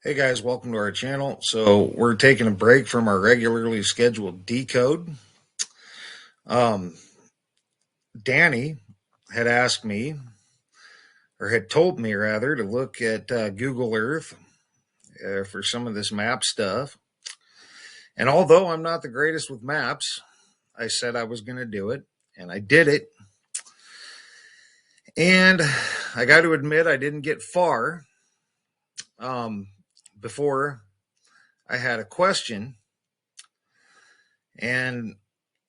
Hey guys, welcome to our channel. So we're taking a break from our regularly scheduled decode. Um, Danny had asked me, or had told me rather, to look at Google Earth for some of this map stuff. And although I'm not the greatest with maps, I said I was going to do it, and I did it. And I got to admit, I didn't get far before I had a question. And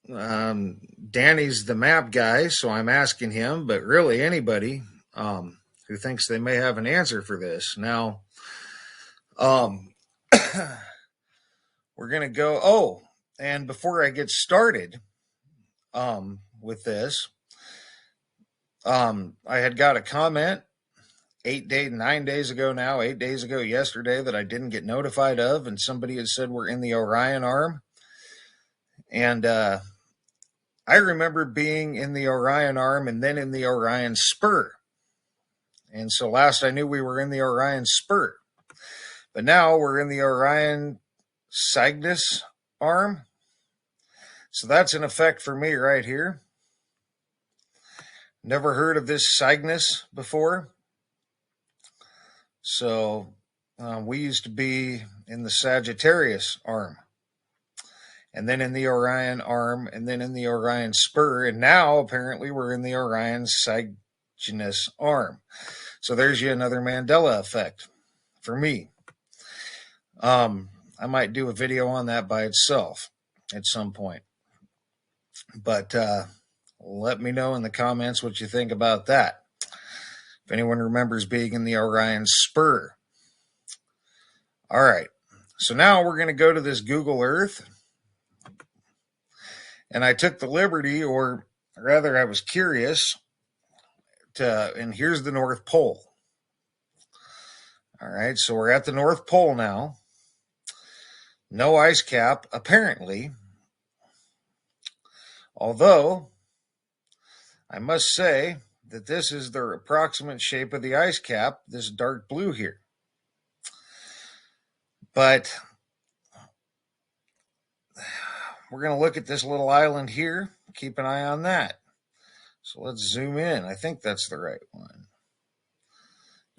Danny's the map guy, so I'm asking him, but really anybody who thinks they may have an answer for this. Now, um, we're going to go. Oh, and before I get started with this, I had got a comment 9 days ago now, 8 days ago yesterday that I didn't get notified of, and somebody had said we're in the Orion arm. And I remember being in the Orion arm and then in the Orion spur. And so last I knew we were in the Orion spur. But now we're in the Orion Cygnus arm. So that's an effect for me right here. Never heard of this Cygnus before. So we used to be in the Sagittarius arm, and then in the Orion arm, and then in the Orion spur. And now apparently we're in the Orion Cygnus arm. So there's yet another Mandela effect for me. I might do a video on that by itself at some point. But let me know in the comments what you think about that. If anyone remembers being in the Orion spur. All right. So now we're going to go to this Google Earth. And I took the liberty, or rather I was curious, and here's the North Pole. All right. So we're at the North Pole now. No ice cap, apparently. Although, I must say that this is the approximate shape of the ice cap, this dark blue here. But we're going to look at this little island here. Keep an eye on that. So let's zoom in. I think that's the right one.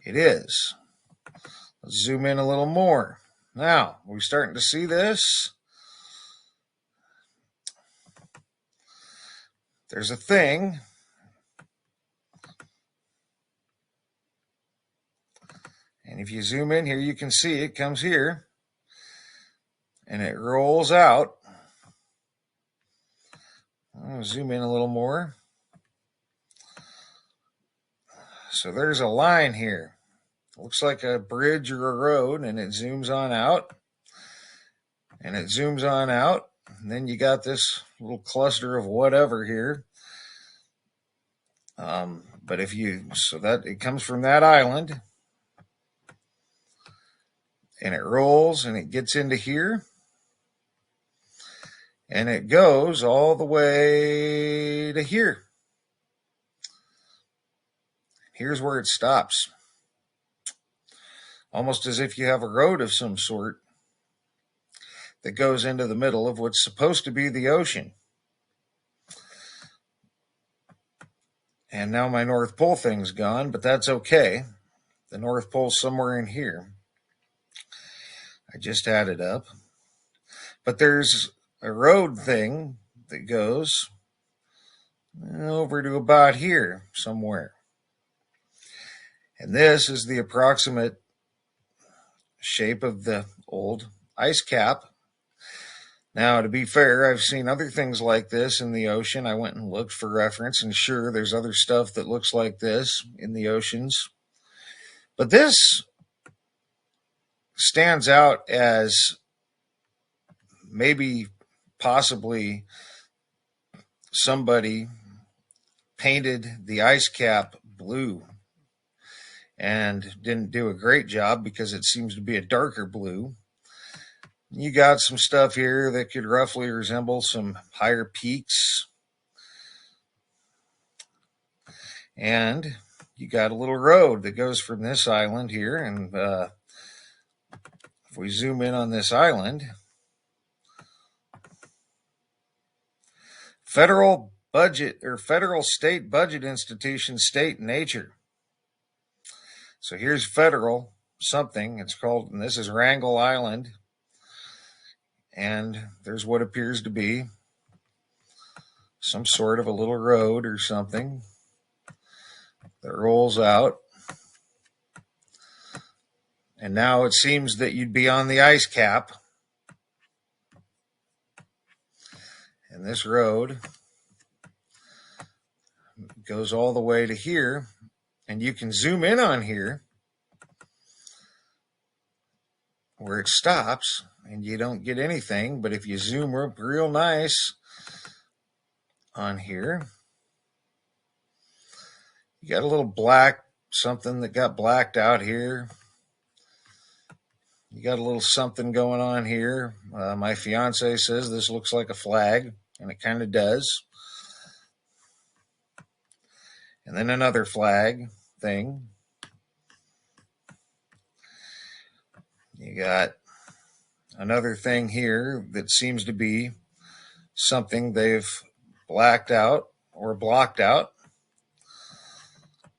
It is. Let's zoom in a little more. Now, are we starting to see this? There's a thing. And if you zoom in here, you can see it comes here. And it rolls out. I'm going to zoom in a little more. So there's a line here. It looks like a bridge or a road, and it zooms on out. And it zooms on out. And then you got this little cluster of whatever here. But so that it comes from that island. And it rolls and it gets into here. And it goes all the way to here. Here's where it stops. Almost as if you have a road of some sort that goes into the middle of what's supposed to be the ocean. And now my North Pole thing's gone, but that's okay. The North Pole's somewhere in here. I just added up. But there's a road thing that goes over to about here somewhere. And this is the approximate shape of the old ice cap. Now, to be fair, I've seen other things like this in the ocean. I went and looked for reference, and sure, there's other stuff that looks like this in the oceans. But this stands out as maybe possibly somebody painted the ice cap blue and didn't do a great job because it seems to be a darker blue. You got some stuff here that could roughly resemble some higher peaks. And you got a little road that goes from this island here, and if we zoom in on this island, federal budget or federal state budget institution, state nature. So here's federal something. It's called, and this is Wrangel Island. And there's what appears to be some sort of a little road or something that rolls out. And now it seems that you'd be on the ice cap. And this road goes all the way to here. And you can zoom in on here where it stops and you don't get anything. But if you zoom up real nice on here, you got a little black, something that got blacked out here. You got a little something going on here. My fiance says this looks like a flag, and it kind of does. And then another flag thing. You got another thing here that seems to be something they've blacked out or blocked out.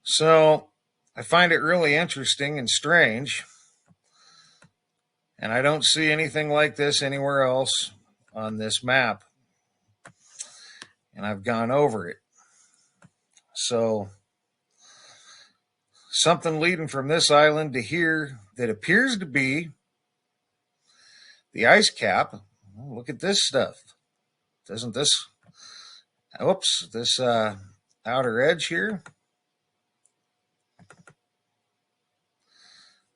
So I find it really interesting and strange. And I don't see anything like this anywhere else on this map. And I've gone over it. So something leading from this island to here that appears to be the ice cap. Look at this stuff. Doesn't this, oops, this outer edge here.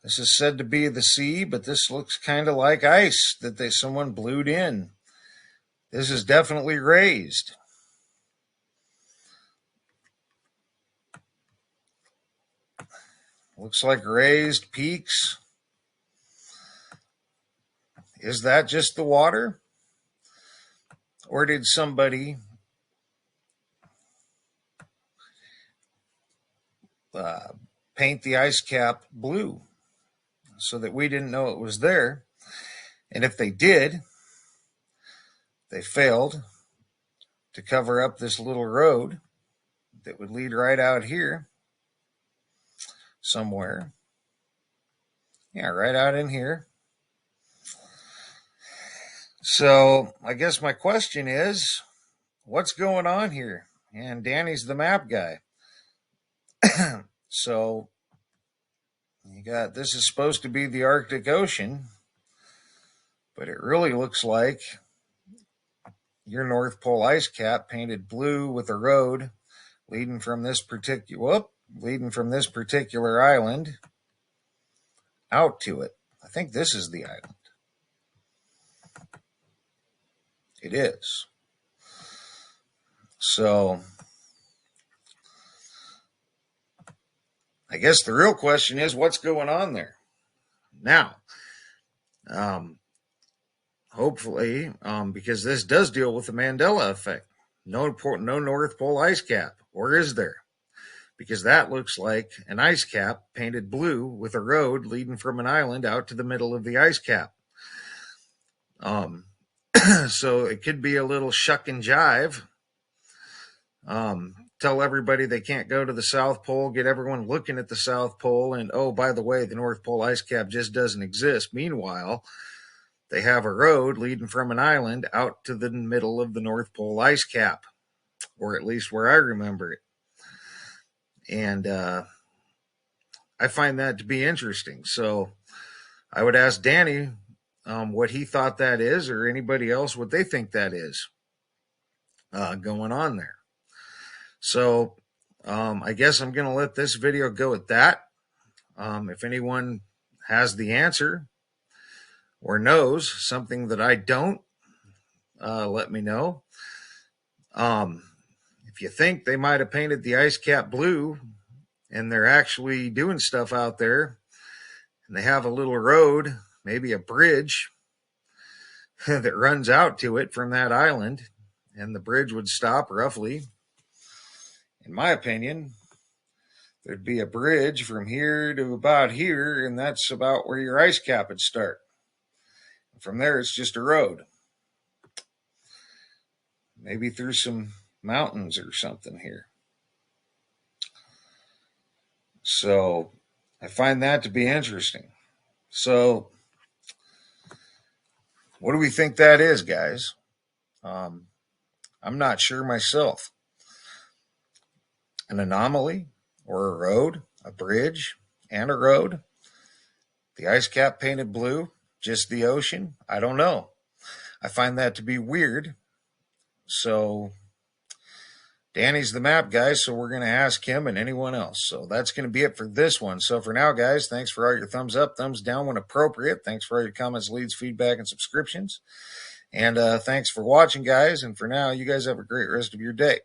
This is said to be the sea, but this looks kind of like ice that someone blued in. This is definitely raised. Looks like raised peaks. Is that just the water? Or did somebody paint the ice cap blue so that we didn't know it was there? And if they did, they failed to cover up this little road that would lead right out here somewhere. Yeah, right out in here. So I guess my question is, what's going on here? And Danny's the map guy. So you got, this is supposed to be the Arctic Ocean, but it really looks like your North Pole ice cap painted blue with a road leading from this particular island out to it. I think this is the island. It is. So I guess the real question is, what's going on there? Now, hopefully, because this does deal with the Mandela Effect. No North Pole ice cap, or is there? Because that looks like an ice cap painted blue with a road leading from an island out to the middle of the ice cap. So it could be a little shuck and jive. Tell everybody they can't go to the South Pole, get everyone looking at the South Pole, and oh, by the way, the North Pole ice cap just doesn't exist. Meanwhile, they have a road leading from an island out to the middle of the North Pole ice cap, or at least where I remember it. And I find that to be interesting. So I would ask Danny what he thought that is, or anybody else what they think that is going on there. So I guess I'm going to let this video go at that. If anyone has the answer or knows something that I don't, let me know. If you think they might have painted the ice cap blue and they're actually doing stuff out there and they have a little road, maybe a bridge that runs out to it from that island, and the bridge would stop roughly, in my opinion, there'd be a bridge from here to about here, and that's about where your ice cap would start. From there, it's just a road. Maybe through some mountains or something here. So I find that to be interesting. So what do we think that is, guys? I'm not sure myself. An anomaly or a road, a bridge and a road? The ice cap painted blue? Just the ocean? I don't know. I find that to be weird. So Danny's the map guy, so we're going to ask him and anyone else. So that's going to be it for this one. So for now, guys, thanks for all your thumbs up, thumbs down when appropriate. Thanks for all your comments, leads, feedback, and subscriptions. And thanks for watching, guys. And for now, you guys have a great rest of your day.